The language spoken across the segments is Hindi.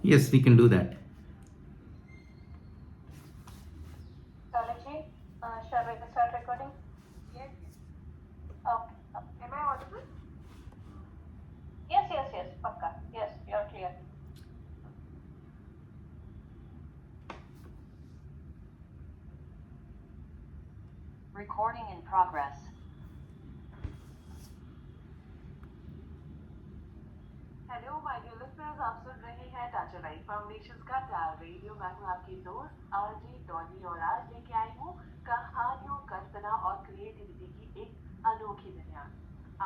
Yes, we can do that. Kalaji, shall we start recording? Yes. Okay. Am I audible? Yes, Pakka. Yes, you're clear. Recording in progress. Hello my dear listeners, आप सुन रहे हैं टाचा लाइफ फाउंडेशन का टार रेडियो। मैं हूं आपकी दोस्त आरजे डॉली और आज लेके आई हूं कहानियों, कल्पना और क्रिएटिविटी की एक अनोखी दुनिया।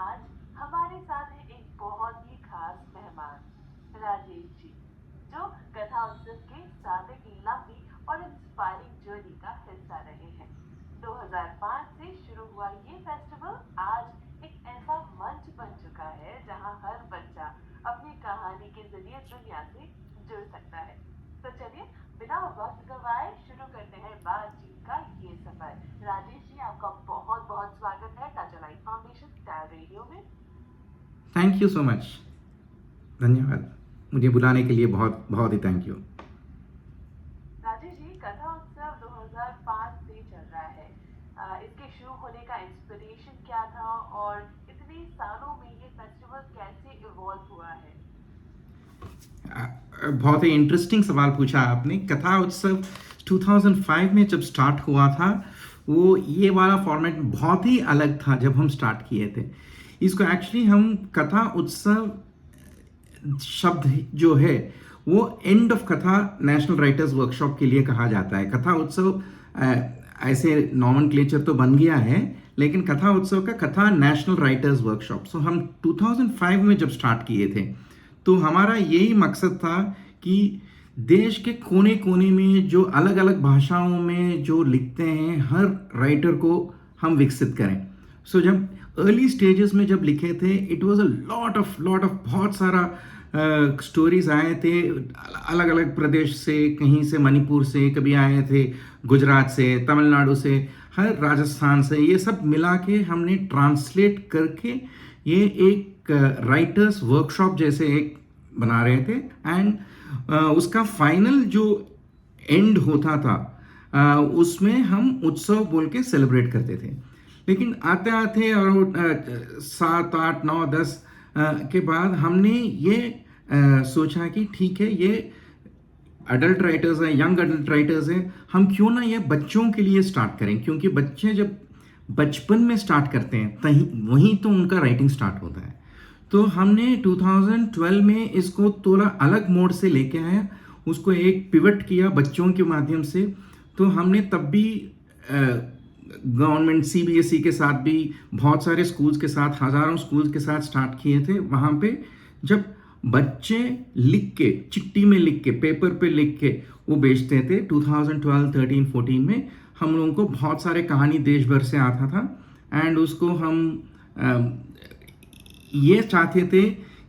आज हमारे साथ है एक बहुत ही खास मेहमान, राजेश जी, जो कथा उत्सव के साथ एक लंबी और इंस्पायरिंग जर्नी का हिस्सा रहे हैं। 2005 से शुरू हुआ ये फेस्टिवल आज एक ऐसा मंच बन चुका है जहां हर बच्चा अपनी कहानी के जरिए दुनिया से जुड़ सकता है। तो चलिए बिना वक्त गवाए शुरू करते हैं बातचीत का ये सफर। राजेश जी, आपका बहुत बहुत स्वागत है टाचा लाइफ फाउंडेशन स्टार रेडियो में। Thank you so much. धन्यवाद, मुझे बुलाने के लिए बहुत बहुत ही थैंक यू। राजेश जी, कथा उत्सव 2005 से चल रहा है। इसके शुरू होने का इंस्पिरेशन क्या था और इतने सालों में ये फेस्टिवल कैसे इवॉल्व हुआ है? बहुत ही इंटरेस्टिंग सवाल पूछा आपने। कथा उत्सव 2005 में जब स्टार्ट हुआ था, वो ये वाला फॉर्मेट बहुत ही अलग था जब हम स्टार्ट किए थे। इसको एक्चुअली हम कथा उत्सव शब्द जो है वो एंड ऑफ कथा नेशनल राइटर्स वर्कशॉप के लिए कहा जाता है। कथा उत्सव ऐसे नॉमेनक्लेचर तो बन गया है, लेकिन कथा उत्सव का कथा नेशनल राइटर्स वर्कशॉप। सो हम 2005 में जब स्टार्ट किए थे तो हमारा यही मकसद था कि देश के कोने कोने में जो अलग अलग भाषाओं में जो लिखते हैं हर राइटर को हम विकसित करें। सो जब अर्ली स्टेजेस में जब लिखे थे, it was a lot of बहुत सारा स्टोरीज आए थे अलग अलग प्रदेश से, कहीं से मणिपुर से कभी आए थे, गुजरात से, तमिलनाडु से, हर राजस्थान से। ये सब मिला के हमने ट्रांसलेट करके ये एक राइटर्स वर्कशॉप जैसे एक बना रहे थे। एंड उसका फाइनल जो एंड होता था उसमें हम उत्सव बोल के सेलिब्रेट करते थे। लेकिन आते आते और 7, 8, 9, 10 के बाद हमने ये सोचा कि ठीक है, ये अडल्ट राइटर्स हैं, यंग अडल्ट राइटर्स हैं, हम क्यों ना ये बच्चों के लिए स्टार्ट करें, क्योंकि बच्चे जब बचपन में स्टार्ट करते हैं वहीं तो उनका राइटिंग स्टार्ट होता है। तो हमने 2012 में इसको थोड़ा अलग मोड से लेके आया, उसको एक पिवट किया बच्चों के माध्यम से। तो हमने तब भी गवर्नमेंट सीबीएसई के साथ भी बहुत सारे स्कूल्स के साथ, हज़ारों स्कूल्स के साथ स्टार्ट किए थे। वहाँ पे जब बच्चे लिख के, चिट्ठी में लिख के, पेपर पे लिख के वो बेचते थे, 2012, 13, 14 में हम लोगों को बहुत सारे कहानी देश भर से आता था। एंड उसको हम ये चाहते थे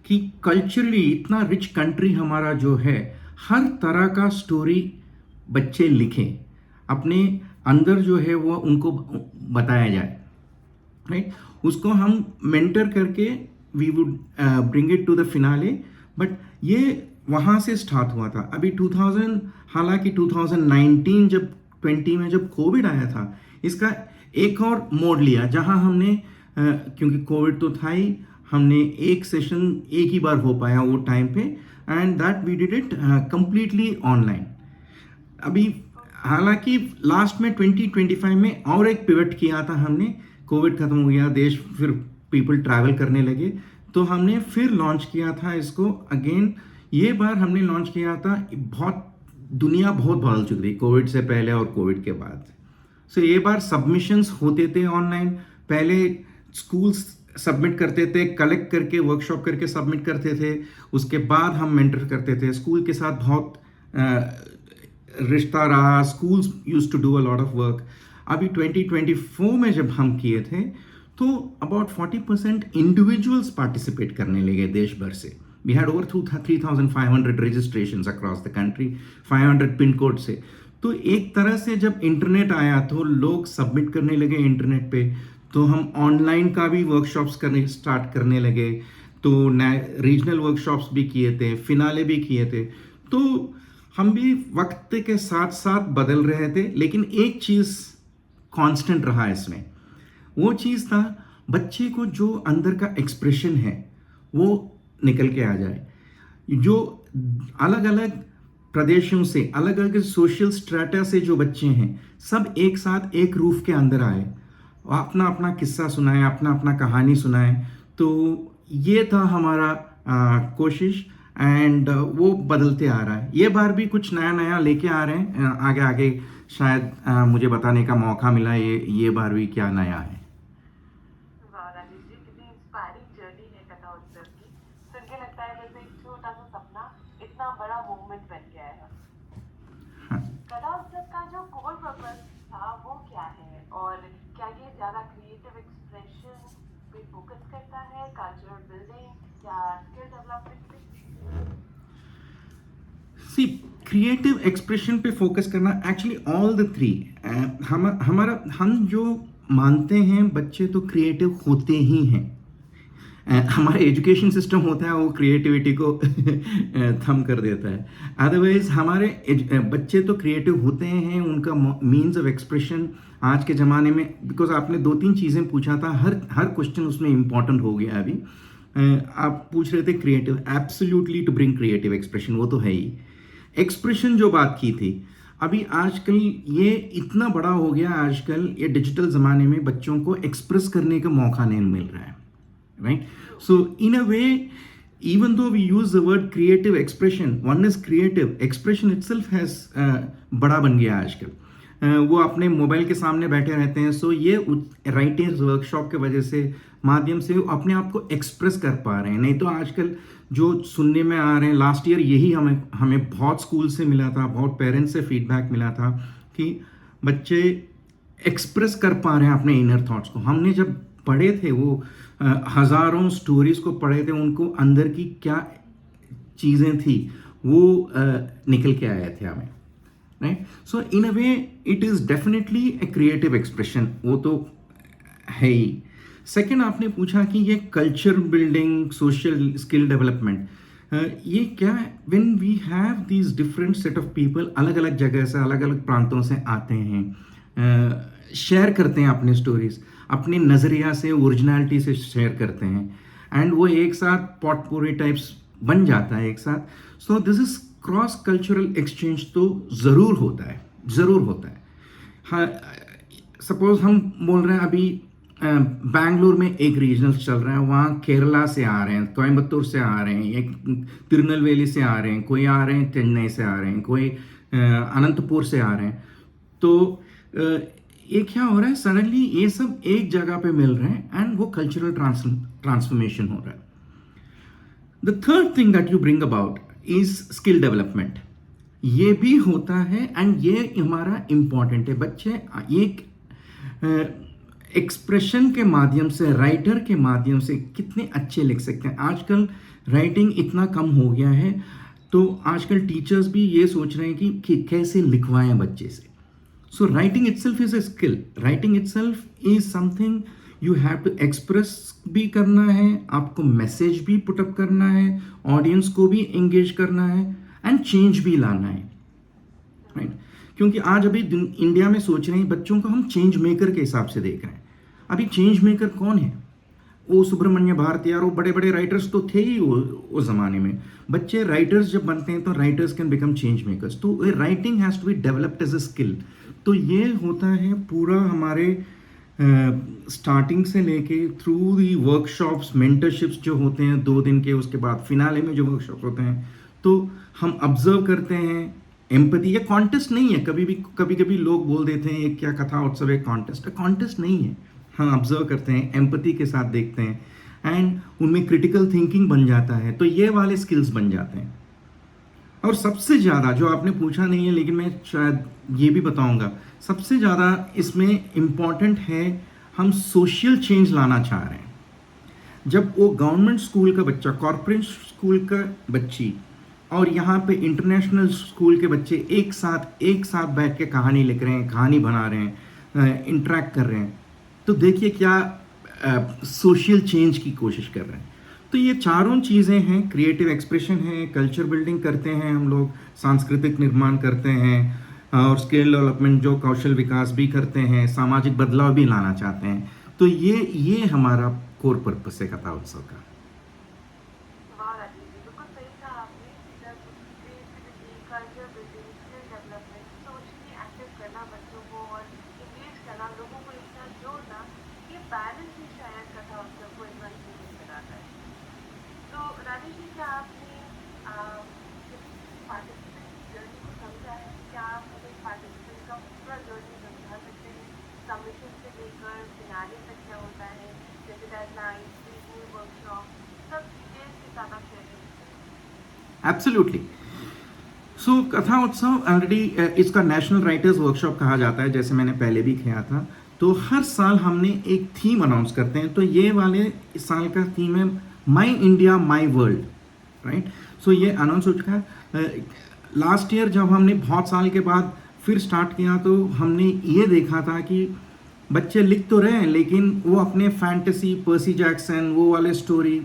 कि कल्चरली इतना रिच कंट्री हमारा जो है, हर तरह का स्टोरी बच्चे लिखें, अपने अंदर जो है वो उनको बताया जाए, राइट। उसको हम मेंटर करके we would bring it to the finale. But ये वहाँ से स्टार्ट हुआ था। अभी 2000, हालांकि 2019 जब 20 में जब कोविड आया था, इसका एक और मोड लिया जहाँ हमने क्योंकि कोविड तो था ही, हमने एक सेशन एक ही बार हो पाया वो टाइम पे, and that we did it completely online. अभी हालांकि लास्ट में 2025 में और एक पिवट किया था हमने, कोविड खत्म हो गया, देश फिर पीपल ट्रैवल करने लगे, तो हमने फिर लॉन्च किया था इसको अगेन। ये बार हमने लॉन्च किया था, दुनिया बहुत बदल चुकी थी कोविड से पहले और कोविड के बाद। सो ये बार सबमिशंस होते थे ऑनलाइन। पहले स्कूल्स सबमिट करते थे, कलेक्ट करके वर्कशॉप करके सबमिट करते थे, उसके बाद हम मेंटर करते थे। स्कूल के साथ बहुत रिश्ता रहा, schools use to do a lot of work. अभी 2024 में जब हम किए थे तो अबाउट 40% इंडिविजुअल्स पार्टिसिपेट करने लगे देश भर से। We had over 3,500 registrations across the country, 500 pin code से। तो एक तरह से जब इंटरनेट आया तो लोग सबमिट करने लगे इंटरनेट पे, तो हम ऑनलाइन का भी वर्कशॉप्स करने स्टार्ट करने लगे। तो रीजनल वर्कशॉप्स भी किए थे, फिनाले भी किए थे। तो हम भी वक्त के साथ साथ बदल रहे थे, लेकिन एक चीज़ कांस्टेंट रहा इसमें। वो चीज़ था बच्चे को जो अंदर का एक्सप्रेशन है वो निकल के आ जाए। जो अलग अलग प्रदेशों से, अलग अलग सोशल स्ट्रेटा से जो बच्चे हैं, सब एक साथ एक रूफ के अंदर आए, अपना अपना किस्सा सुनाए, अपना अपना कहानी सुनाए। तो ये था हमारा कोशिश, एंड वो बदलते आ रहा है। ये बार भी कुछ नया नया लेके आ रहे हैं। आगे आगे शायद मुझे बताने का मौका मिला ये बार भी क्या नया है। वाह राजेश जी, कितनी इंस्पायरिंग जर्नी है कथा उत्सव की। सुन के लगता है जैसे एक छोटा सा सपना इतना बड़ा मूवमेंट बन गया है। हाँ। कथा उत्सव का जो कोर पर्पस था वो क्या है, और क्या ये ज्यादा क्रिएटिव एक्सप्रेशन पे फोकस करता है, कल्चरल बिल्डिंग या स्किल डेवलपमेंट पे? सी, क्रिएटिव एक्सप्रेशन पे फोकस करना, एक्चुअली ऑल द थ्री। हम जो मानते हैं बच्चे तो क्रिएटिव होते ही हैं। हमारा एजुकेशन सिस्टम होता है वो क्रिएटिविटी को थम कर देता है। अदरवाइज हमारे बच्चे तो क्रिएटिव होते हैं। उनका मीन्स ऑफ एक्सप्रेशन आज के ज़माने में, बिकॉज आपने 2-3 चीज़ें पूछा था, हर क्वेश्चन उसमें इम्पॉर्टेंट हो गया अभी। आप पूछ रहे थे creative, absolutely to bring creative expression, वो तो है ही। एक्सप्रेशन जो बात की थी, अभी आजकल ये इतना बड़ा हो गया, आजकल ये डिजिटल ज़माने में बच्चों को एक्सप्रेस करने का मौका नहीं मिल रहा है, right? So in a way, even though we use the word creative expression, one is creative expression itself has बड़ा बन गया आजकल। वो अपने मोबाइल के सामने बैठे रहते हैं। सो ये राइटिंग वर्कशॉप के वजह से माध्यम से वो अपने आप को एक्सप्रेस कर पा रहे हैं। नहीं तो आजकल जो सुनने में आ रहे हैं, लास्ट ईयर यही हमें बहुत स्कूल से मिला था, बहुत पेरेंट्स से फीडबैक मिला था कि बच्चे एक्सप्रेस कर पा रहे हैं अपने इनर थॉट्स को। हमने जब पढ़े थे वो हज़ारों स्टोरीज को पढ़े थे, उनको अंदर की क्या चीज़ें थी वो निकल के आए थे हमें, right? So in a way it is definitely a creative expression, वो तो है ही। सेकेंड, आपने पूछा कि ये culture building, social skill development, ये क्या है? When we have these different set of people, अलग अलग जगह से, अलग अलग प्रांतों से आते हैं, शेयर करते हैं अपने स्टोरीज, अपने नज़रिया से, ओरिजिनलिटी से शेयर करते हैं, एंड वो एक साथ पॉटपोरी टाइप्स बन जाता है एक साथ। सो this is cross cultural exchange तो ज़रूर होता है, ज़रूर होता है। हाँ, सपोज हम बोल रहे हैं अभी बैंगलोर में एक रीजनल चल रहा है, वहाँ केरला से आ रहे हैं, कोयम्बतूर से आ रहे हैं, एक तिरुनेलवेली से आ रहे हैं, कोई आ रहे हैं चेन्नई से आ रहे हैं, कोई अनंतपुर से आ रहे हैं। तो ये क्या हो रहा है, सडनली ये सब एक जगह पे मिल रहे हैं एंड वो कल्चरल ट्रांसफॉर्मेशन हो रहा है। The third thing that you bring about is skill development. ये भी होता है एंड ये हमारा इम्पॉर्टेंट है। बच्चे एक एक्सप्रेशन के माध्यम से, राइटर के माध्यम से कितने अच्छे लिख सकते हैं। आजकल राइटिंग इतना कम हो गया है, तो आजकल टीचर्स भी ये सोच रहे हैं कि कैसे लिखवाएं बच्चे से। So writing itself is a skill. Writing itself is something you have to express भी करना है, आपको मैसेज भी पुटअप करना है, ऑडियंस को भी एंगेज करना है एंड चेंज भी लाना है, राइट? क्योंकि आज अभी इंडिया में सोच रहे हैं बच्चों को हम चेंज मेकर के हिसाब से देख रहे हैं। अभी चेंज मेकर कौन है? वो सुब्रमण्य भारती और वो बड़े बड़े राइटर्स तो थे ही वो ज़माने में। बच्चे राइटर्स जब बनते हैं तो writers can become change makers. तो writing has to be developed as a skill. तो ये होता है पूरा हमारे स्टार्टिंग से लेके थ्रू दी वर्कशॉप्स, मेंटरशिप्स जो होते हैं 2 दिन के, उसके बाद फिनाले में जो वर्कशॉप्स होते हैं, तो हम ऑब्जर्व करते हैं। एम्पैथी, ये कॉन्टेस्ट नहीं है। कभी लोग बोल देते हैं ये क्या कथा उत्सव है, कॉन्टेस्ट नहीं है। हम ऑब्जर्व करते हैं, एम्पैथी के साथ देखते हैं एंड उनमें क्रिटिकल थिंकिंग बन जाता है। तो ये वाले स्किल्स बन जाते हैं। और सबसे ज़्यादा, जो आपने पूछा नहीं है लेकिन मैं शायद ये भी बताऊंगा, सबसे ज़्यादा इसमें इम्पॉर्टेंट है, हम सोशल चेंज लाना चाह रहे हैं। जब वो गवर्नमेंट स्कूल का बच्चा, कॉर्पोरेट स्कूल का बच्ची और यहाँ पे इंटरनेशनल स्कूल के बच्चे एक साथ बैठ के कहानी लिख रहे हैं, कहानी बना रहे हैं, इंटरेक्ट कर रहे हैं, तो देखिए क्या सोशल चेंज की कोशिश कर रहे हैं। तो ये चारों चीज़ें हैं, क्रिएटिव एक्सप्रेशन है, कल्चर बिल्डिंग करते हैं हम लोग, सांस्कृतिक निर्माण करते हैं और स्किल डेवलपमेंट जो कौशल विकास भी करते हैं, सामाजिक बदलाव भी लाना चाहते हैं। तो ये हमारा कोर पर्पस है कथा उत्सव का। वाह राजीव जी, बिल्कुल सही कहा आपने। जब creativity, culture building, skill development, socially active करना बच्चों को और इंगेज करना, लोगों को एक साथ जोड़ना, ये बैलेंस ही शायद कथा उत्सव को इतना यूनिक बनाता है। तो राजेश जी, क्या आपने पार्टिसिपेंट की जर्नी को समझा है? क्या आप हमें पार्टिसिपेंट का पूरा जर्नी समझा सकते हैं? सबमिशन से लेकर फिनाले तक क्या होता है, जैसे डेडलाइन, रीव्यू, वर्कशॉप, सब डिटेल्स के साथ आप शेयर करें। एब्सोल्युटली। सो कथा उत्सव ऑलरेडी इसका नेशनल राइटर्स वर्कशॉप कहा जाता है, जैसे मैंने पहले भी किया था। तो हर साल हमने एक थीम अनाउंस करते हैं। तो ये वाले इस साल का थीम है माई इंडिया माई वर्ल्ड, राइट। सो ये अनाउंस हो चुका है। लास्ट ईयर जब हमने बहुत साल के बाद फिर स्टार्ट किया तो हमने ये देखा था कि बच्चे लिख तो रहे हैं लेकिन वो अपने फैंटेसी, पर्सी जैक्सन, वो वाले स्टोरी,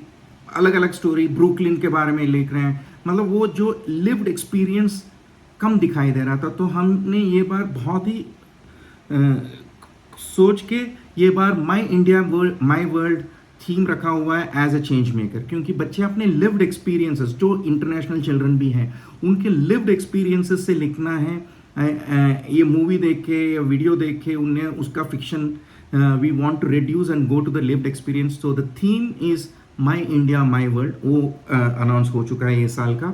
अलग अलग स्टोरी, ब्रुकलिन के बारे में लिख रहे हैं। मतलब वो जो लिव्ड एक्सपीरियंस कम दिखाई दे रहा था। तो हमने ये बार बहुत ही सोच के ये बार माई इंडिया माई वर्ल्ड थीम रखा हुआ है एज अ चेंज मेकर, क्योंकि बच्चे अपने लिव्ड एक्सपीरियंसेस, जो इंटरनेशनल चिल्ड्रन भी हैं, उनके लिव्ड एक्सपीरियंसेस से लिखना है। ये मूवी देख के या वीडियो देख के उन्हें उसका fiction we want to reduce and go to the lived experience. So the theme is my India my world. वो अनाउंस हो चुका है ये साल का।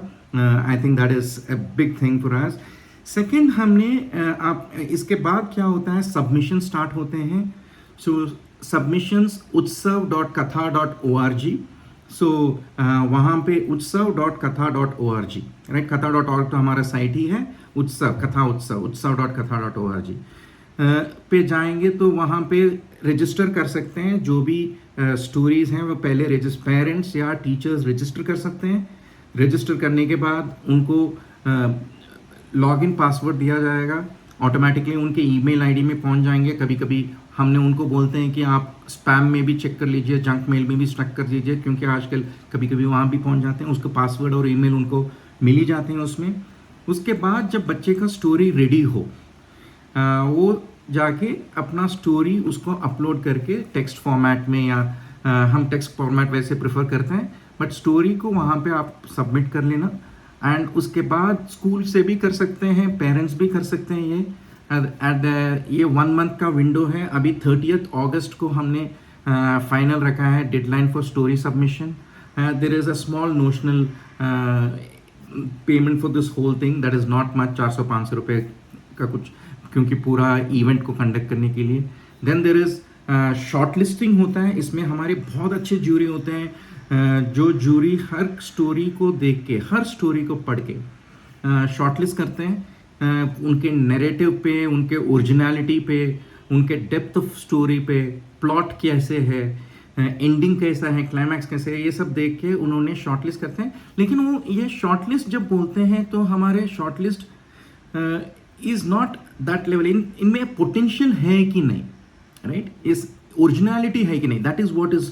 I think that is a big thing for us. Second, हमने आप इसके बाद क्या होता है, सबमिशन स्टार्ट होते हैं। सो सबमिशंस utsav.katha.org। सो वहाँ पे utsav.katha.org, राइट। katha.org तो हमारा साइट ही है। उत्सव, कथा उत्सव, utsav.katha.org पे जाएंगे तो वहाँ पे रजिस्टर कर सकते हैं। जो भी स्टोरीज हैं वो पहले पेरेंट्स या टीचर्स रजिस्टर कर सकते हैं। रजिस्टर करने के बाद उनको लॉगिन पासवर्ड दिया जाएगा, ऑटोमेटिकली उनके ईमेल आईडी में पहुंच जाएंगे। कभी कभी हमने उनको बोलते हैं कि आप स्पैम में भी चेक कर लीजिए, जंक मेल में भी चेक कर लीजिए, क्योंकि आजकल कभी कभी वहाँ भी पहुंच जाते हैं। उसके पासवर्ड और ईमेल उनको मिल ही जाते हैं उसमें। उसके बाद जब बच्चे का स्टोरी रेडी हो, वो जाके अपना स्टोरी उसको अपलोड करके टेक्स्ट फॉर्मेट में, या हम टेक्स्ट फॉर्मेट वैसे प्रेफर करते हैं, बट स्टोरी को वहाँ पे आप सबमिट कर लेना। एंड उसके बाद स्कूल से भी कर सकते हैं, पेरेंट्स भी कर सकते हैं। ये 1 मंथ का विंडो है। अभी 30th अगस्त को हमने फाइनल रखा है deadline for story submission. There is a small notional payment for this whole thing, that is not much, 400-500 रुपये का कुछ, क्योंकि पूरा इवेंट को कंडक्ट करने के लिए। Then there is short listing होता है। इसमें हमारे बहुत अच्छे जूरी होते हैं, जो जूरी हर स्टोरी को देख के, हर स्टोरी को पढ़ के शॉर्टलिस्ट करते हैं। उनके नैरेटिव पे, उनके ओरिजिनलिटी पे, उनके डेप्थ ऑफ स्टोरी पे, प्लॉट कैसे है, एंडिंग कैसा है, क्लाइमैक्स कैसे है, ये सब देख के उन्होंने शॉर्टलिस्ट करते हैं। लेकिन वो ये शॉर्टलिस्ट जब बोलते हैं तो हमारे shortlist is not that level. इनमें पोटेंशियल है कि नहीं, राइट, इस ओरिजिनलिटी है कि नहीं, that is what is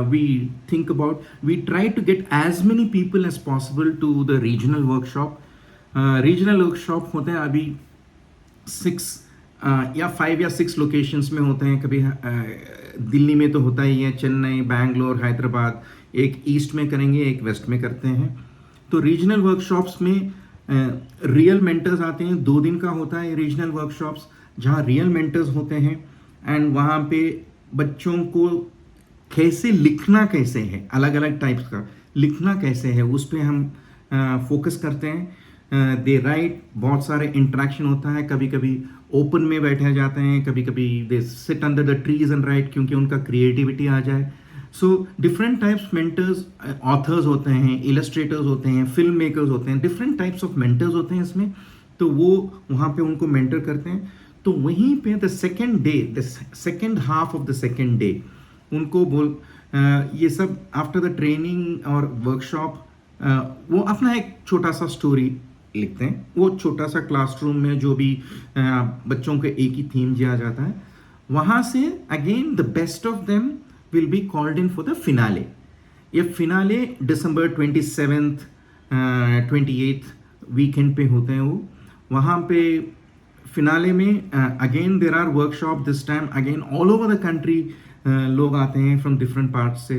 we think about. We try to get as many people as possible to the regional workshop. Regional workshop होते हैं अभी 6 या 5 या 6 लोकेशंस में होते हैं। कभी दिल्ली में तो होता ही है, चेन्नई, बैंगलोर, हैदराबाद, एक ईस्ट में करेंगे, एक वेस्ट में करते हैं। तो रीजनल वर्कशॉप्स में रियल मेंटर्स आते हैं। 2 दिन का होता है रीजनल वर्कशॉप्स, जहाँ रियल मेंटर्स होते हैं। एंड वहाँ पे बच्चों को कैसे लिखना, कैसे है, अलग अलग टाइप्स का लिखना कैसे है, उस पर हम फोकस करते हैं। दे राइट, बहुत सारे इंटरेक्शन होता है। कभी कभी ओपन में बैठे जाते हैं, कभी कभी they sit under the trees and right, क्योंकि उनका क्रिएटिविटी आ जाए। So different types mentors, authors होते हैं, इलस्ट्रेटर्स होते हैं, फिल्म मेकर्स होते हैं, डिफरेंट टाइप्स ऑफ मेंटर्स होते हैं इसमें। तो वो वहाँ पे उनको मेंटर करते हैं। तो वहीं पे the second day, the second half of the second day, उनको ये सब आफ्टर द ट्रेनिंग और वर्कशॉप, वो अपना एक छोटा सा स्टोरी लिखते हैं। वो छोटा सा क्लासरूम में जो भी बच्चों को एक ही थीम दिया जाता है, वहाँ से again the best of them will be called in for the finale. ये फिनाले दिसंबर 27th 28th वीकेंड पे होते हैं वो वहाँ पे फिनाले में again there are workshop this time again all over the country लोग आते हैं फ्रॉम डिफरेंट पार्ट से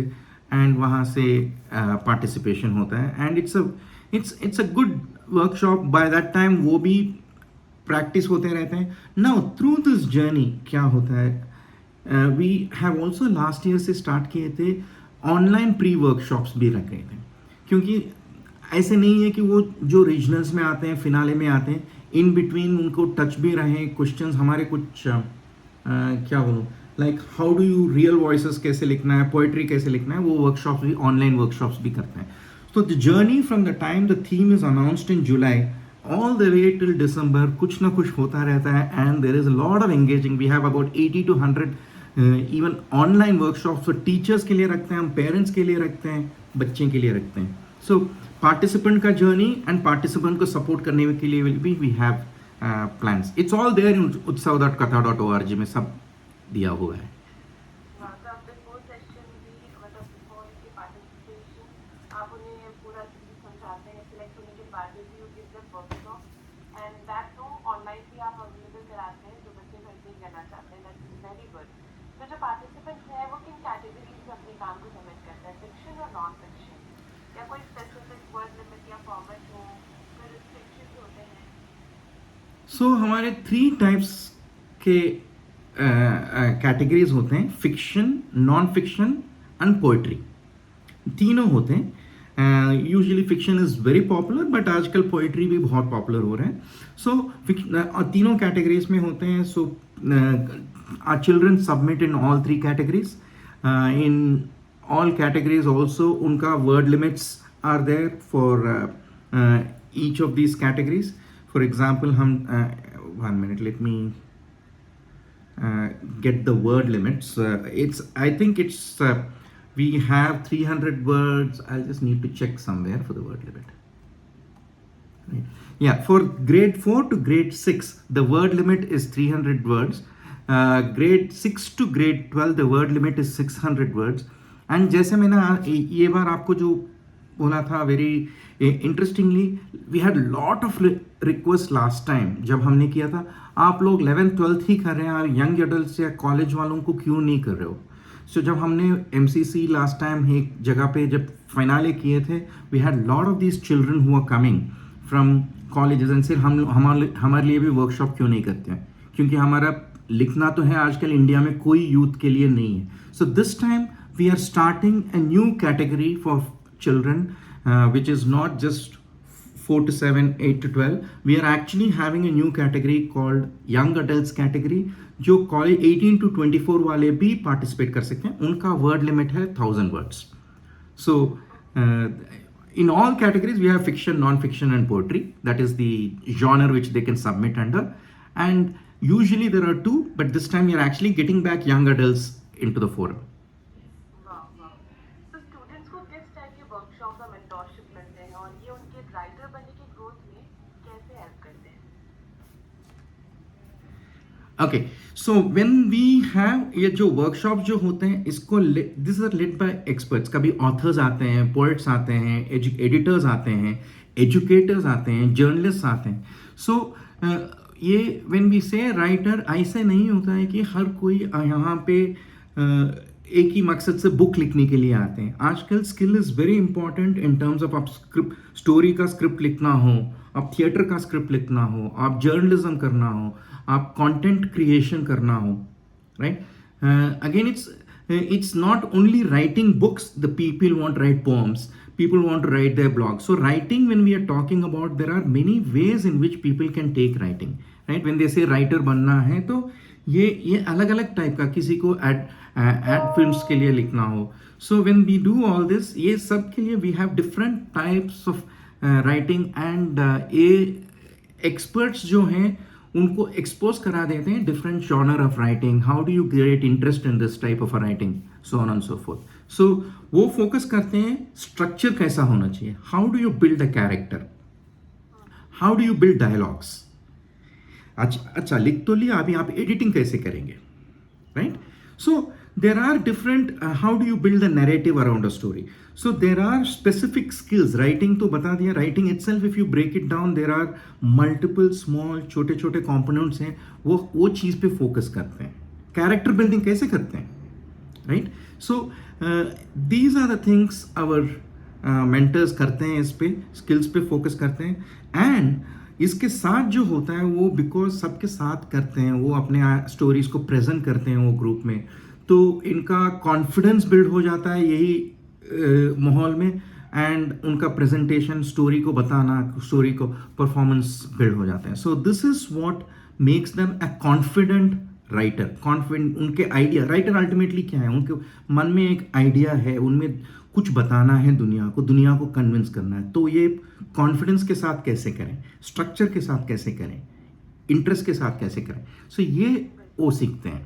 एंड वहाँ से पार्टिसिपेशन होता है and it's a good workshop by that time वो भी प्रैक्टिस होते रहते हैं नाउ थ्रू दिस जर्नी क्या होता है we have also last year से स्टार्ट किए थे ऑनलाइन प्री वर्कशॉप्स भी रख रहे थे क्योंकि ऐसे नहीं है कि वो जो रीजनल्स में आते हैं फिनाले में आते हैं इन बिटवीन उनको टच भी रहे क्वेश्चंस हमारे कुछ क्या बोलूँ like how do you real voices कैसे लिखना है पोइट्री कैसे लिखना है वो वर्कशॉप्स भी ऑनलाइन वर्कशॉप्स भी करते हैं तो the journey from the time the theme is announced in July all the way till December कुछ ना कुछ होता रहता है and there is a lot of engaging we have about 80 to 100 even online workshops for teachers के लिए रखते हैं हम parents के लिए रखते हैं बच्चे के लिए रखते हैं so participant का journey and participant को support करने के लिए भी we have plans it's all there in utsav.katha.org में सब दिया हुआ है तो आपने फोर सेशन भी मतलब फोर के पार्टिसिपेशन आप उन्हें पूरा चीज समझाते हैं सिलेक्ट होने के बाद भी you give them workshop and that too online भी आप अवेलेबल कराते हैं जो बच्चे घर पे ही करना चाहते हैं दैट इज वेरी गुड तो जो पार्टिसिपेंट्स हैं वो किन कैटेगरीज में अपने काम को सबमिट करते हैं फिक्शन और नॉन फिक्शन या कोई स्पेसिफिक वर्ड लिमिट या फॉर्मेट हो कोई रिस्ट्रिक्शंस होते हैं सो हमारे 3 टाइप्स के कैटेगरीज होते हैं fiction non fiction and poetry तीनों होते हैं usually fiction is very popular but आजकल पोइट्री भी बहुत पॉपुलर हो रहे हैं सो तीनों कैटेगरीज में होते हैं so our children submit in all 3 categories in all categories also उनका word limits are there for each of these categories for example हम 1 minute let me get the word limits I think it's we have 300 words I'll just need to check somewhere for the word limit right yeah for grade 4 to grade 6 the word limit is 300 words grade 6 to grade 12 the word limit is 600 words and जैसे मैंने ये बार आपको जो बोला था very interestingly we had lot of request last time जब हमने किया था आप लोग 11th 12th ही कर रहे हैं और यंग एडल्ट्स या कॉलेज वालों को क्यों नहीं कर रहे हो सो जब हमने MCC लास्ट टाइम एक जगह पे जब फाइनले किए थे we had lot of these children who are coming from colleges and सिर्फ हमारे लिए भी वर्कशॉप क्यों नहीं करते हैं क्योंकि हमारा लिखना तो है आजकल इंडिया में कोई यूथ के लिए नहीं है so this time we are starting a new category for children which is not just 4 to 7 8 to 12 we are actually having a new category called young adults category जो कॉलेज 18 to 24 वाले भी पार्टिसिपेट कर सकते हैं उनका वर्ड लिमिट है 1000 words so in all categories we have fiction non-fiction and poetry that is the genre which they can submit under and usually there are 2 but this time we are actually getting back young adults into the forum okay so when we have ये जो वर्कशॉप जो होते हैं इसको this are led by experts कभी ऑथर्स आते हैं पोएट्स आते हैं एडिटर्स आते हैं एजुकेटर्स आते हैं जर्नलिस्ट आते हैं सो ये व्हेन वी से राइटर ऐसे नहीं होता है कि हर कोई यहाँ पे एक ही मकसद से बुक लिखने के लिए आते हैं आजकल skill is very important in terms of आप स्क्रिप्ट स्टोरी का स्क्रिप्ट लिखना हो आप थिएटर का स्क्रिप्ट लिखना हो आप जर्नलिज्म करना हो आप कंटेंट क्रिएशन करना हो right again it's not only writing books the people want to write poems people want to write their blogs so writing when we are talking about there are many ways in which people can take writing right when they say writer बनना है तो ये अलग अलग टाइप का किसी को एड फिल्म्स के लिए लिखना हो so when we do all this ये सब के लिए we have different types of writing and ये एक्सपर्ट्स जो हैं उनको एक्सपोज करा देते हैं different genre of writing how do you create interest in this type of writing so on and so forth so वो फोकस करते हैं स्ट्रक्चर कैसा होना चाहिए how do you build a character how do you build dialogues अच्छा लिख तो लिया अभी आप एडिटिंग कैसे करेंगे right so there are different how do you build a narrative around a story. So there are specific skills. Writing तो बता दिया. Writing itself, if you break it down, there are multiple small छोटे छोटे components हैं. वो चीज़ पे focus करते हैं. Character building कैसे करते हैं, right? So these are the things our mentors करते हैं. इस पे skills पे focus करते हैं. And इसके साथ जो होता है वो बिकॉज सबके साथ करते हैं, वो अपने स्टोरीज को प्रेजेंट करते हैं वो ग्रुप में, तो इनका कॉन्फिडेंस बिल्ड हो जाता है यही माहौल में. एंड उनका प्रेजेंटेशन, स्टोरी को बताना, स्टोरी को परफॉर्मेंस बिल्ड हो जाता है. So this is what makes them a confident writer. Confident उनके आइडिया. राइटर अल्टीमेटली क्या है, उनके मन में एक आइडिया है, उनमें कुछ बताना है दुनिया को कन्विंस करना है. तो ये कॉन्फिडेंस के साथ कैसे करें, स्ट्रक्चर के साथ कैसे करें, इंटरेस्ट के साथ कैसे करें. सो ये वो सीखते हैं.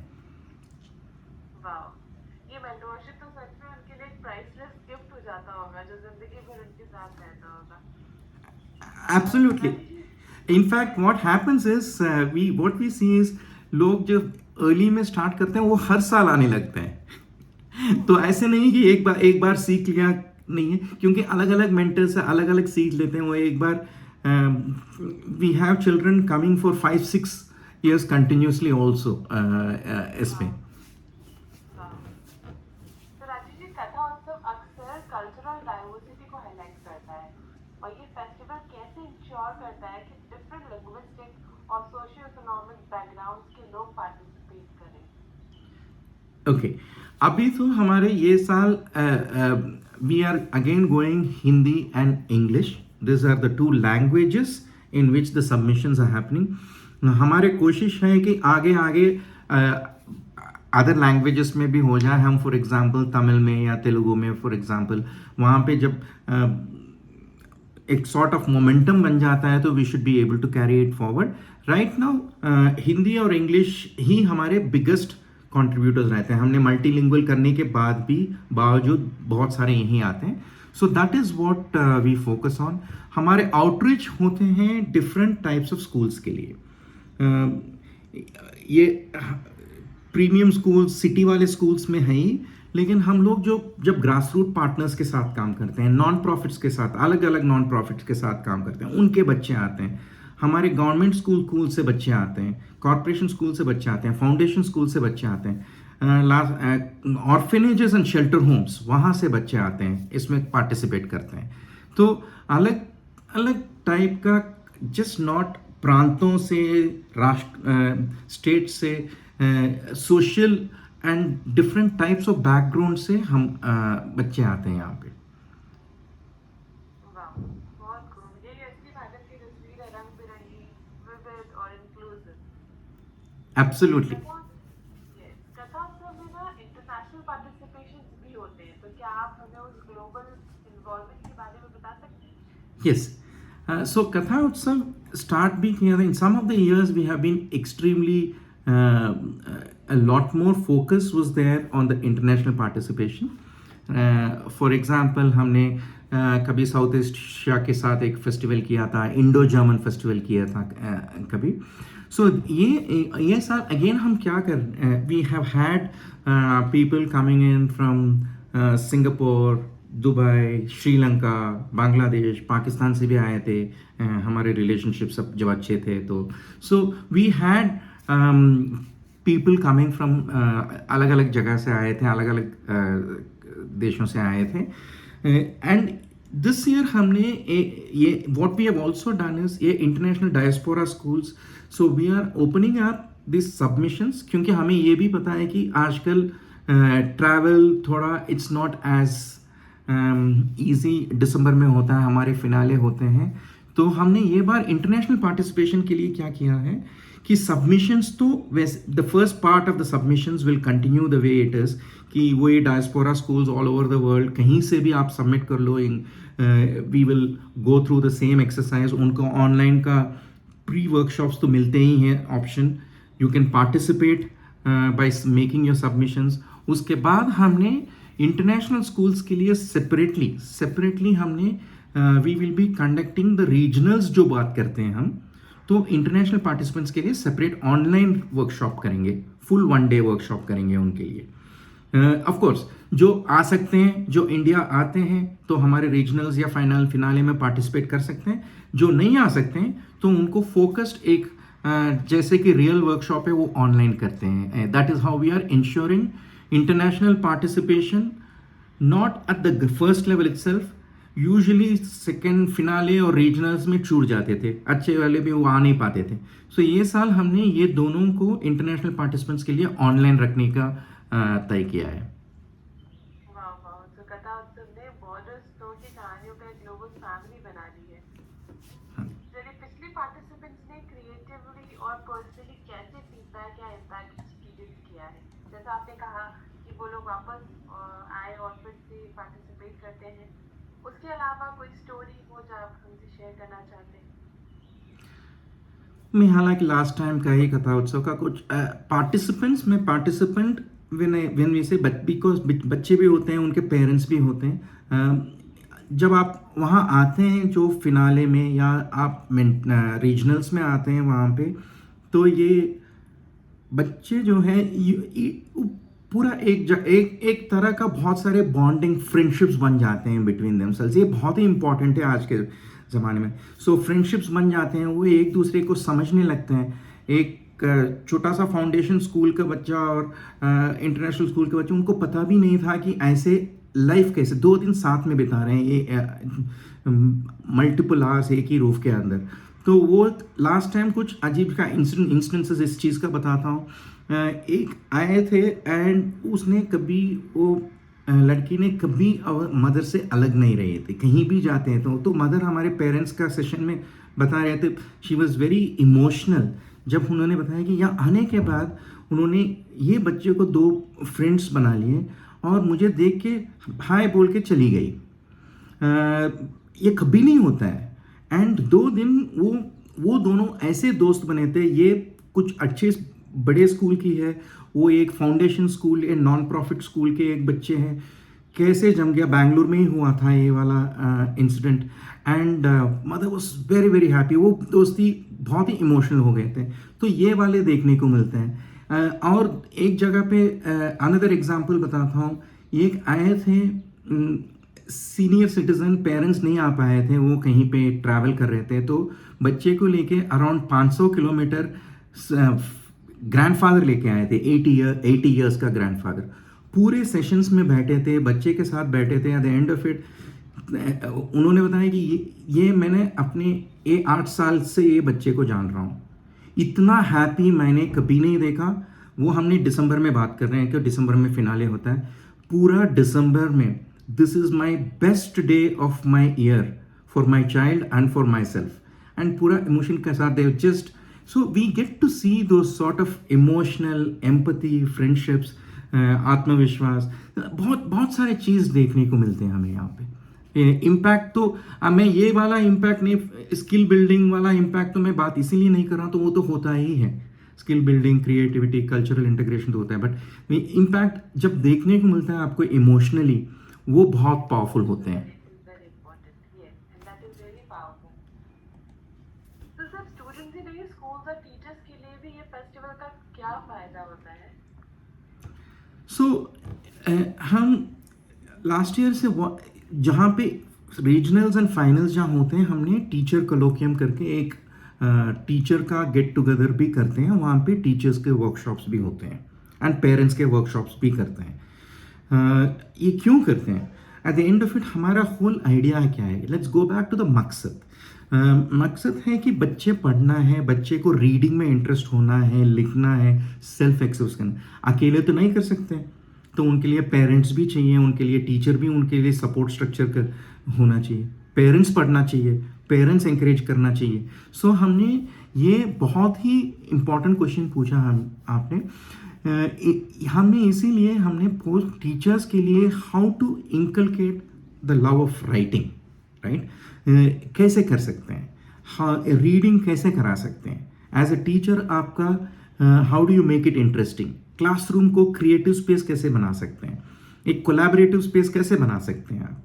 वाह, ये मेंटोरशिप तो सच में उनके लिए एक प्राइसलेस गिफ्ट हो जाता होगा जो जिंदगी भर उनके साथ रहता होगा. Absolutely. In fact, what happens is what we see is लोग जब अर्ली में स्टार्ट करते हैं वो हर साल आने लगते हैं. तो ऐसे नहीं कि एक बार सीख लिया, नहीं है, क्योंकि अलग अलग मेंटर से अलग अलग सीख लेते हैं. वो एक बार we have children coming for 5-6 years continuously also इसमें. तो राजीव जी, कथा उत्सव अक्सर कल्चरल डाइवर्सिटी को हाईलाइट करता है, और ये फेस्टिवल कैसे इंश्योर करता है कि डिफरेंट लिंग्विस्टिक और सोशियो इकोनॉमिक बैकग्राउंड्स के लोग पार्टिसिपेट करें. ओके, अभी तो हमारे ये साल we are again going Hindi and English. This are the 2 languages in which the submissions are happening. हमारे कोशिश है कि आगे अदर लैंग्वेजेस में भी हो जाए. हम फॉर एग्जांपल तमिल में या तेलुगु में फॉर एग्जांपल वहाँ पे जब एक सॉर्ट ऑफ मोमेंटम बन जाता है तो we should be able to carry it forward. Right now Hindi और इंग्लिश ही हमारे बिगेस्ट कंट्रीब्यूटर्स रहते हैं. हमने मल्टीलिंगुअल करने के बावजूद बहुत सारे यहीं आते हैं. So that is what we focus on. हमारे आउटरीच होते हैं डिफरेंट टाइप्स ऑफ स्कूल्स के लिए. ये प्रीमियम स्कूल्स सिटी वाले स्कूल्स में है ही, लेकिन हम लोग जब ग्रास रूट पार्टनर्स के साथ काम करते हैं, नॉन प्रॉफिट्स के साथ, अलग अलग नॉन प्रॉफिट्स के साथ काम करते हैं, उनके बच्चे आते हैं. हमारे गवर्नमेंट स्कूल से बच्चे आते हैं, कॉरपोरेशन स्कूल से बच्चे आते हैं, फाउंडेशन स्कूल से बच्चे आते हैं, ऑर्फेनेजेस एंड शेल्टर होम्स वहाँ से बच्चे आते हैं, इसमें पार्टिसिपेट करते हैं. तो अलग अलग टाइप का, जस्ट नॉट प्रांतों से, स्टेट से, social and different types of background से हम बच्चे आते हैं यहाँ पे. वाह, बहुत खूब. ये असली भारत की तस्वीर है, रंग बिरंगी, विविध और इंक्लूसिव. एब्सोल्युटली. कथा उत्सव में ना इंटरनेशनल पार्टिसिपेशन भी होते हैं, तो क्या आप हमें उस ग्लोबल इन्वॉल्वमेंट के बारे में बता सकते हैं? Yes. So Katha Utsav start being here. In some of the years we have been extremely a lot more focus was there on the international participation. For example, हमने कभी साउथ एशिया के साथ एक फेस्टिवल किया था, इंडो जर्मन फेस्टिवल किया था कभी. सो ये साल अगेन हम क्या कर, we have had people coming in from Singapore, Dubai, Sri Lanka, Bangladesh, Pakistan से भी आए थे. हमारे रिलेशनशिप सब जब अच्छे थे तो so we had people coming from अलग अलग जगह से आए थे, अलग अलग देशों से आए थे. एंड दिस ईयर हमने ये what we have also done is ये international diaspora schools. So we are opening up this submissions, क्योंकि हमें ये भी पता है कि आजकल ट्रैवल थोड़ा इट्स नॉट एज ईजी. दिसंबर में होता है, हमारे फिनाले होते हैं. तो हमने ये बार इंटरनेशनल पार्टिसिपेशन के लिए क्या किया है कि सबमिशंस तो the first part of the submissions will continue the way it is, कि वो ये diaspora schools all over the world कहीं से भी आप सबमिट कर लो. We will go through the same exercise. उनको ऑनलाइन का प्री वर्कशॉप्स तो मिलते ही हैं option. You can participate by making your submissions. उसके बाद हमने इंटरनेशनल स्कूल्स के लिए सेपरेटली हमने we will be conducting the regionals जो बात करते हैं हम, तो इंटरनेशनल पार्टिसिपेंट्स के लिए सेपरेट ऑनलाइन वर्कशॉप करेंगे, फुल 1 day वर्कशॉप करेंगे उनके लिए. ऑफ कोर्स जो आ सकते हैं, जो इंडिया आते हैं तो हमारे रीजनल्स या फाइनल फिनाले में पार्टिसिपेट कर सकते हैं। जो नहीं आ सकते हैं तो उनको फोकस्ड एक जैसे कि रियल वर्कशॉप है वो ऑनलाइन करते हैं। That is how we are insuring international participation not at the first level itself. Usually second finale और रीजनल्स में छूट जाते थे, अच्छे वाले भी वो आ नहीं पाते थे। सो ये साल हमने ये दोनों को इंटरनेशनल पार्टिसिपेंट्स के लिए ऑनलाइन रखने का तय किया है। वाह वाह, तो कथा उत्सव ने बॉर्डर्स तोड़ के कहानियों का एक ग्लोबल फैमिली बना ली है। चलिए, पिछले पार्टिसिपेंट्स ने क्रिएटिवली और पर्सनली कैसे फीडबैक या इम्पैक्ट एक्सपीरियंस किया है? जैसा आपने कहा कि वो लोग वापस आए और फिर से पार्टिसिपेट करते हैं, उसके अलावा कोई स्टोरी हो जो आप हमसे शेयर करना चाहते हैं? मैं हालांकि लास्ट टाइम का ही कथा उत्सव का कुछ पार्टिसिपेंट्स में पार्टिसिपेंट व्हेन वी से बिकॉज बच्चे भी होते हैं, उनके पेरेंट्स भी होते हैं। जब आप वहाँ आते हैं जो फिनाले में या आप रीजनल्स में आते हैं वहाँ पे, तो ये बच्चे जो है पूरा एक तरह का बहुत सारे बॉन्डिंग फ्रेंडशिप्स बन जाते हैं बिटवीन देमसेल्व्स। ये बहुत ही इंपॉर्टेंट है आज के ज़माने में। सो फ्रेंडशिप्स बन जाते हैं, वो एक दूसरे को समझने लगते हैं। एक छोटा सा फाउंडेशन स्कूल का बच्चा और इंटरनेशनल स्कूल के बच्चे, उनको पता भी नहीं था कि ऐसे लाइफ कैसे 2 दिन साथ में बिता रहे हैं, ये मल्टीपल आवर्स एक ही रूफ के अंदर। तो वो लास्ट टाइम कुछ अजीब का इंस्टेंसेस इस चीज़ का बताता हूँ। एक आए थे एंड उसने कभी वो लड़की ने कभी मदर से अलग नहीं रहे थे, कहीं भी जाते हैं तो मदर हमारे पेरेंट्स का सेशन में बता रहे थे, शी वॉज वेरी इमोशनल जब उन्होंने बताया कि यहाँ आने के बाद उन्होंने ये बच्चे को 2 फ्रेंड्स बना लिए और मुझे देख के हाय बोल के चली गई। ये कभी नहीं होता है। एंड 2 दिन वो दोनों ऐसे दोस्त बने थे। ये कुछ अच्छे बड़े स्कूल की है, वो एक फाउंडेशन स्कूल, एक नॉन प्रॉफिट स्कूल के एक बच्चे हैं। कैसे जम गया, बैंगलोर में ही हुआ था ये वाला incident. And mother was very very happy. वो दोस्ती बहुत ही इमोशनल हो गए थे। तो ये वाले देखने को मिलते हैं। और एक जगह पे अनदर एग्जांपल बताता हूँ। एक आए थे सीनियर सिटीजन, पेरेंट्स नहीं आ पाए थे, वो कहीं पे ट्रैवल कर रहे थे, तो बच्चे को लेके अराउंड 500 किलोमीटर ग्रैंडफादर लेके आए थे। 80 ईयर्स का ग्रैंडफादर पूरे सेशंस में बैठे थे, बच्चे के साथ बैठे थे। Eight the end of it उन्होंने बताया कि ये मैंने अपने 8 साल से ये बच्चे को जान रहा हूँ, इतना हैप्पी मैंने कभी नहीं देखा। वो हमने दिसंबर में बात कर रहे हैं कि दिसंबर में फिनाले होता है। पूरा दिसंबर में this is my best day of my year for my child and for myself. And पूरा इमोशन के साथ they just so we get to see though sort of emotional empathy, friendships, आत्मविश्वास, बहुत सारे चीज़ देखने को मिलते हैं हमें यहाँ पे। इम्पैक्ट तो मैं ये वाला इम्पैक्ट नहीं, स्किल बिल्डिंग वाला इम्पैक्ट तो मैं बात इसीलिए नहीं कर रहा हूँ, तो वो तो होता ही है। Skill building, creativity, cultural integration तो होता है, बट इम्पैक्ट जब देखने को मिलता है आपको इमोशनली, वो बहुत पावरफुल होते हैं। Very important, yes, and that is really powerful. तो सब स्टूडेंट्स ही नहीं, स्कूल्स और टीचर्स के लिए भी ये फेस्टिवल का क्या फायदा होता है? सो हम लास्ट ईयर से जहाँ पे रीजनल्स एंड फाइनल्स जहाँ होते हैं, हमने टीचर कोलोकियम करके एक टीचर का गेट टुगेदर भी करते हैं। वहाँ पे टीचर्स के वर्कशॉप्स भी होते हैं एंड पेरेंट्स के वर्कशॉप्स भी करते हैं। ये क्यों करते हैं? At the end of it हमारा होल आइडिया क्या है? Let's go back to the मकसद। मकसद है कि बच्चे पढ़ना है, बच्चे को रीडिंग में इंटरेस्ट होना है, लिखना है, सेल्फ एक्सप्रेस करना। अकेले तो नहीं कर सकते, तो उनके लिए पेरेंट्स भी चाहिए, उनके लिए टीचर भी, उनके लिए सपोर्ट स्ट्रक्चर होना चाहिए। पेरेंट्स पढ़ना चाहिए, पेरेंट्स इंकरेज करना चाहिए। सो हमने ये बहुत ही इम्पॉर्टेंट क्वेश्चन पूछा आपने। हमने इसीलिए हमने पोस्ट टीचर्स के लिए how to inculcate the love of writing, right, कैसे कर सकते हैं, हाँ, रीडिंग कैसे करा सकते हैं। एज अ टीचर आपका how do you make it interesting, classroom को क्रिएटिव स्पेस कैसे बना सकते हैं, एक कोलैबोरेटिव स्पेस कैसे बना सकते हैं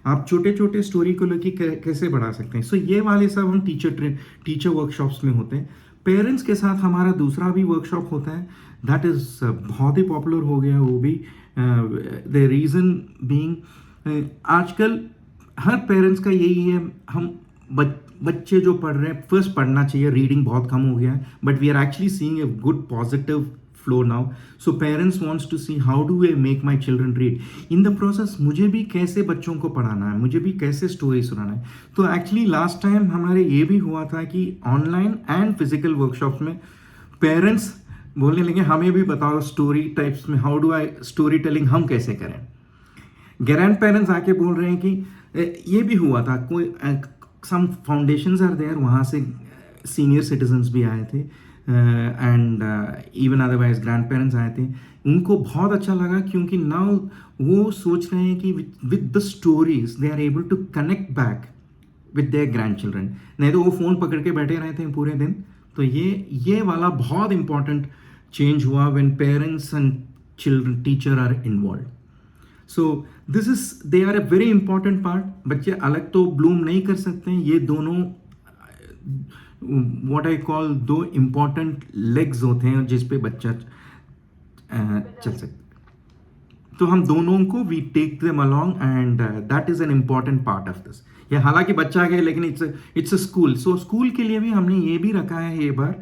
आप छोटे छोटे स्टोरी को लेके कैसे बढ़ा सकते हैं। सो ये वाले सब हम टीचर वर्कशॉप्स में होते हैं। पेरेंट्स के साथ हमारा दूसरा भी वर्कशॉप होता है, दैट इज़ बहुत ही पॉपुलर हो गया वो भी। द रीज़न बीइंग आजकल हर पेरेंट्स का यही है, हम बच्चे जो पढ़ रहे हैं, फर्स्ट पढ़ना चाहिए, रीडिंग बहुत कम हो गया है, but we are actually seeing a good positive flow now. So parents wants to see how do I make my children read. In the process मुझे भी कैसे बच्चों को पढ़ाना है, मुझे भी कैसे स्टोरी सुनाना है। तो एक्चुअली लास्ट टाइम हमारे ये भी हुआ था कि ऑनलाइन एंड फिजिकल वर्कशॉप्स में पेरेंट्स बोलने लगे हमें भी बताओ स्टोरी टाइप्स में how do I story telling हम कैसे करें। ग्रैंड पेरेंट्स आके बोल रहे हैं कि ये भी हुआ था, कोई सम फाउंडेशंस आर देयर, वहाँ से सीनियर सिटीजन्स भी आए थे and even otherwise grand parents आए थे। उनको बहुत अच्छा लगा क्योंकि नाउ वो सोच रहे हैं कि with the stories they are able to connect back with their grandchildren, नहीं तो वो फ़ोन पकड़ के बैठे रहते हैं पूरे दिन। तो ये वाला बहुत इंपॉर्टेंट चेंज हुआ when parents and children teacher are involve. So this is they are a very important part. बच्चे अलग तो ब्लूम नहीं कर सकते हैं, ये दोनों what I call दो important legs होते हैं जिस पे बच्चा चल सकता। तो हम दोनों को we take them along and that is an important part of this। ये हालांकि बच्चा है लेकिन it's a school, so school के लिए भी हमने ये भी रखा है ये बार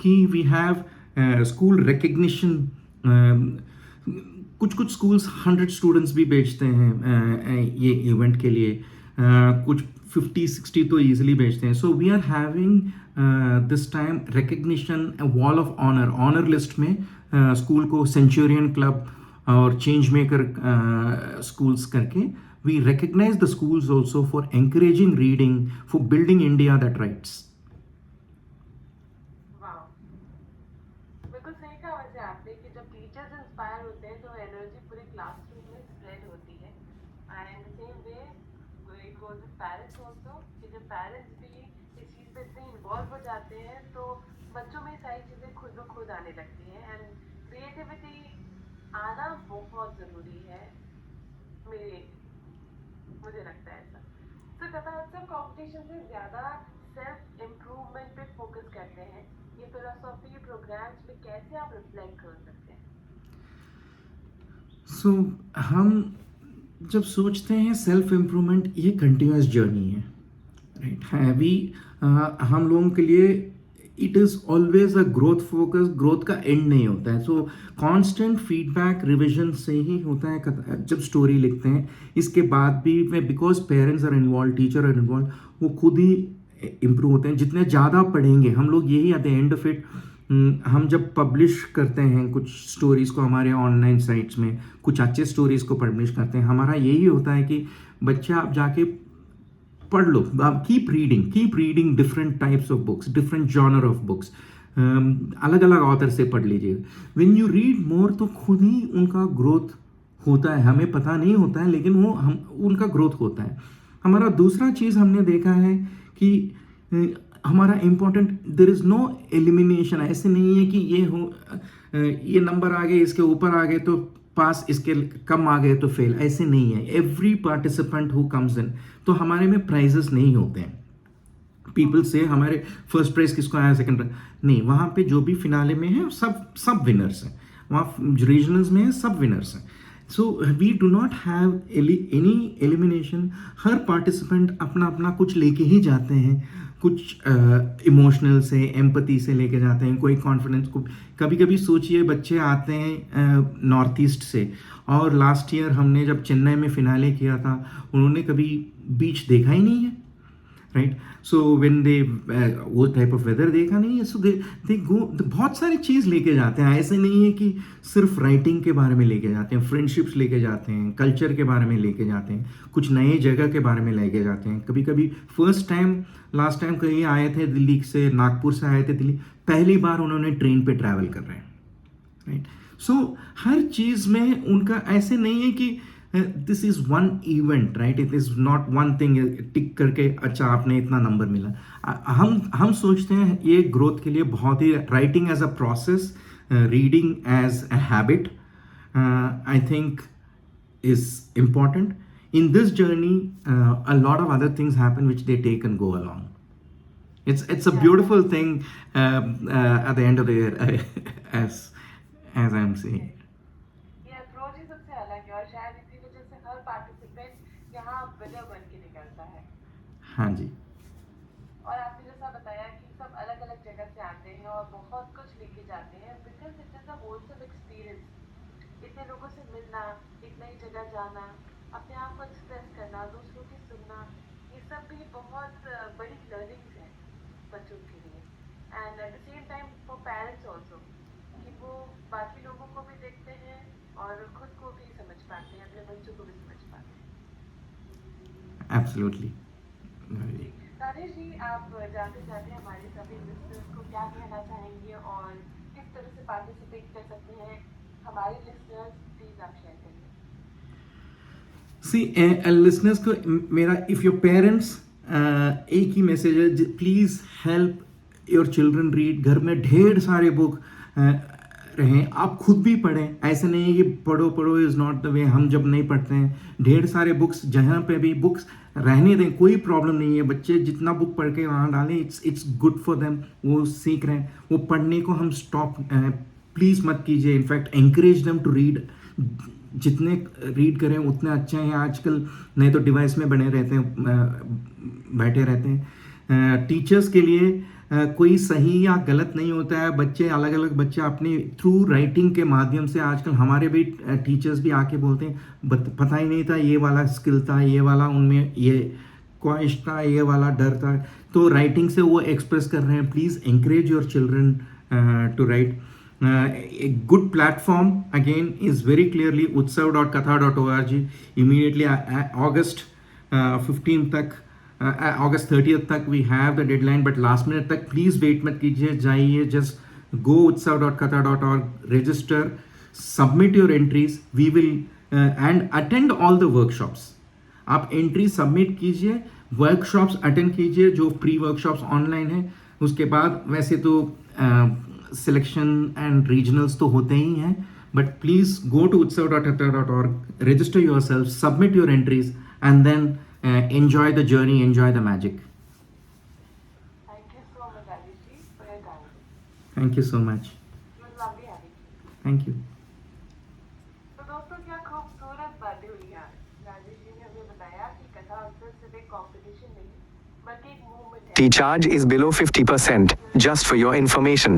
कि we have school recognition। कुछ स्कूल्स 100 स्टूडेंट्स भी भेजते हैं ये इवेंट के लिए, कुछ 50-60 तो ईजिली भेजते हैं। So we are having this time recognition wall of honour list में स्कूल को सेंचुरियन क्लब और चेंज मेकर स्कूल्स करके we recognize the schools also for encouraging reading, for building India that writes. बिल्कुल सही कहा वैसे आपने कि जब टीचर्स इंस्पायर होते हैं तो एनर्जी पूरे क्लासरूम में स्प्रेड होती है। And same way it goes with parents also कि जब पेरेंट्स भी इस चीज़ पे इतने इन्वॉल्व हो जाते हैं तो बच्चों में सारी चीज़ें खुद ब खुद आने लगती हैं। एंड क्रिएटिविटी आना बहुत ज़रूरी है, मुझे लगता है ऐसा। तो कथा उत्सव कॉम्पिटिशन से ज़्यादा सेल्फ इम्प्रूवमेंट पे फोकस करते हैं, ये फिलोसॉफी प्रोग्राम्स में कैसे आप रिफ्लेक्ट कर सकते हैं? सो हम जब सोचते हैं सेल्फ इम्प्रूवमेंट, ये कंटिन्यूस जर्नी है, राइट है वी हम लोगों के लिए it is always a growth focus, growth का एंड नहीं होता है। सो कांस्टेंट फीडबैक रिविजन से ही होता है जब स्टोरी लिखते हैं। इसके बाद भी because parents are involve, teacher are involve, वो खुद ही इम्प्रूव होते हैं। जितने ज़्यादा पढ़ेंगे हम लोग, यही eight the end of it हम जब पब्लिश करते हैं कुछ स्टोरीज़ को हमारे ऑनलाइन साइट्स में, कुछ अच्छे स्टोरीज़ को पब्लिश करते हैं, हमारा यही होता है कि बच्चे आप जाके पढ़ लो, आप keep reading different types of books, different genre of books, अलग अलग ऑथर से पढ़ लीजिए। व्हेन यू रीड मोर तो खुद ही उनका ग्रोथ होता है, हमें पता नहीं होता है लेकिन वो उनका ग्रोथ होता है। हमारा दूसरा चीज़ हमने देखा है कि हमारा important, there is no elimination. ऐसे नहीं है कि ये नंबर आ गए, इसके ऊपर आ गए तो पास, इसके कम आ गए तो फेल, ऐसे नहीं है। Every participant who comes in, तो हमारे में प्राइजेस नहीं होते हैं। पीपल से हमारे फर्स्ट प्राइज किसको आया, सेकंड प्राइज नहीं, वहाँ पे जो भी फिनाले में है सब विनर्स हैं, वहाँ रीजनल्स में है सब विनर्स हैं। So we do not have any elimination. हर पार्टिसिपेंट अपना अपना कुछ लेके ही जाते हैं, कुछ इमोशनल से, एम्पैथी से लेके जाते हैं, कोई कॉन्फिडेंस को। कभी कभी सोचिए बच्चे आते हैं नॉर्थ ईस्ट से, और लास्ट ईयर हमने जब चेन्नई में फिनाले किया था, उन्होंने कभी बीच देखा ही नहीं है, राइट। सो व्हेन दे वो टाइप ऑफ वेदर देखा नहीं है, सो दे गो, बहुत सारी चीज़ लेके जाते हैं। ऐसे नहीं है कि सिर्फ राइटिंग के बारे में लेके जाते हैं, फ्रेंडशिप्स लेके जाते हैं, कल्चर के बारे में लेके जाते हैं, कुछ नए जगह के बारे में लेके जाते हैं। कभी कभी फर्स्ट टाइम, लास्ट टाइम कहीं आए थे दिल्ली से, नागपुर से आए थे दिल्ली, पहली बार उन्होंने ट्रेन पे ट्रैवल कर रहे हैं, राइट। सो हर चीज़ में उनका ऐसे नहीं है कि this is one event, right, it is not one thing tick करके अच्छा आपने इतना नंबर मिला। हम सोचते हैं ये ग्रोथ के लिए बहुत ही, writing as a process, reading as a habit, I think is important in this journey. A lot of other things happen which they take and go along. It's a beautiful thing at the end of the year, as I'm saying. ये अप्रोच ही सबसे अलग है और शायद इसी वजह से हर पार्टिसिपेंट यहाँ विनर बन के निकलता है। हाँ जी। और आपने जैसा बताया कि सब अलग अलग जगह से आते हैं और बहुत कुछ लेके जाते हैं because it is a wholesome experience. इतने लोगों से मिलना, एक नई जगह जाना, अपने आप को एक्सप्रेस करना, दूसरों की सुनना, ये सब भी बहुत बड़ी लर्निंग्स है बच्चों के लिए and at the same time for parents also कि वो बाकी लोगों को भी देखते हैं और खुद को भी समझ पाते हैं, अपने बच्चों को भी समझ पाते हैं। Absolutely. राजेश जी, आप जाते जाते हमारे सभी लिसनर्स को क्या कहना चाहेंगे और किस तरह से पार्टिसिपेट कर सकते हैं हमारे लिसनर्स, प्लीज आप शेयर करिए। See, listeners को मेरा, if your parents, एक ही मैसेज है, please help your children read. घर में ढेर सारे बुक रहें, आप खुद भी पढ़ें। ऐसे नहीं है कि पढ़ो पढ़ो इज़ नॉट द वे, हम जब नहीं पढ़ते हैं। ढेर सारे बुक्स, जहाँ पे भी बुक्स रहने दें, कोई प्रॉब्लम नहीं है। बच्चे जितना बुक पढ़ के वहाँ डालें, इट्स गुड फॉर देम, वो सीख रहे हैं। वो पढ़ने को हम स्टॉप प्लीज़ मत कीजिए। In fact encourage them to read. जितने रीड करें उतने अच्छे हैं। आजकल नहीं तो डिवाइस में बने रहते हैं, बैठे रहते हैं। टीचर्स के लिए कोई सही या गलत नहीं होता है। बच्चे अलग अलग, बच्चे अपने थ्रू राइटिंग के माध्यम से, आजकल हमारे भी टीचर्स भी आके बोलते हैं पता ही नहीं था, ये वाला स्किल था, ये वाला उनमें ये ख्वाहिश था, ये वाला डर था, तो राइटिंग से वो एक्सप्रेस कर रहे हैं। Please encourage your children to write. A good platform again is very clearly utsav.katha.org. Immediately August 15 तक, August 30th तक we have the deadline, but last minute तक please wait मत कीजिए, जाइए, just go utsav.katha.org, register, submit your entries, we will and attend all the workshops. आप एंट्री सबमिट कीजिए, वर्कशॉप्स अटेंड कीजिए जो प्री वर्कशॉप्स ऑनलाइन है। उसके बाद वैसे तो सिलेक्शन एंड रीजनल्स तो होते ही हैं, but please go to utsav.katha.org, register yourself, submit your entries, and then enjoy the journey, enjoy the magic. Thank you so much, Rajesh ji, for your time. Thank you so much. It was lovely having you. Thank you. तो दोस्तों, क्या खूबसूरत बातें हुई यार। राजेश जी ने हमें बताया कि कथा उत्सव सिर्फ एक कंपटीशन नहीं बल्कि एक मूवमेंट है। The charge is below 50%, just for your information.